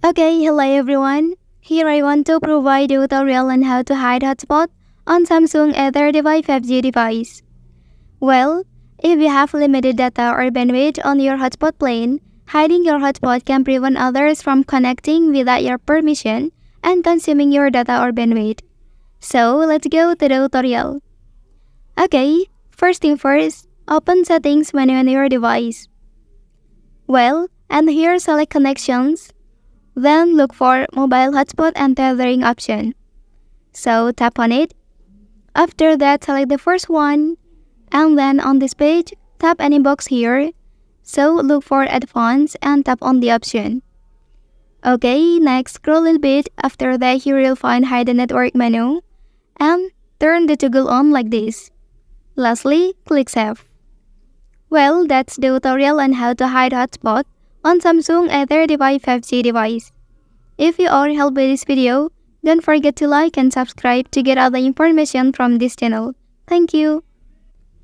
Okay, hello everyone. Here I want to provide a tutorial on how to hide hotspot on Samsung A35 5G device. Well, if you have limited data or bandwidth on your hotspot plane, hiding your hotspot can prevent others from connecting without your permission and consuming your data or bandwidth. So let's go to the tutorial. Okay, first thing first, open settings menu on your device. Well, and here select connections. Then look for mobile hotspot and tethering option. So tap on it. After that, select the first one. And then on this page, tap any box here. So look for advanced and tap on the option. Okay, next scroll a little bit. After that, here you'll find hide the network menu. And turn the toggle on like this. Lastly, click save. Well, that's the tutorial on how to hide hotspot on Samsung A35 5G device. If you are helped by this video, don't forget to like and subscribe to get other information from this channel. Thank you.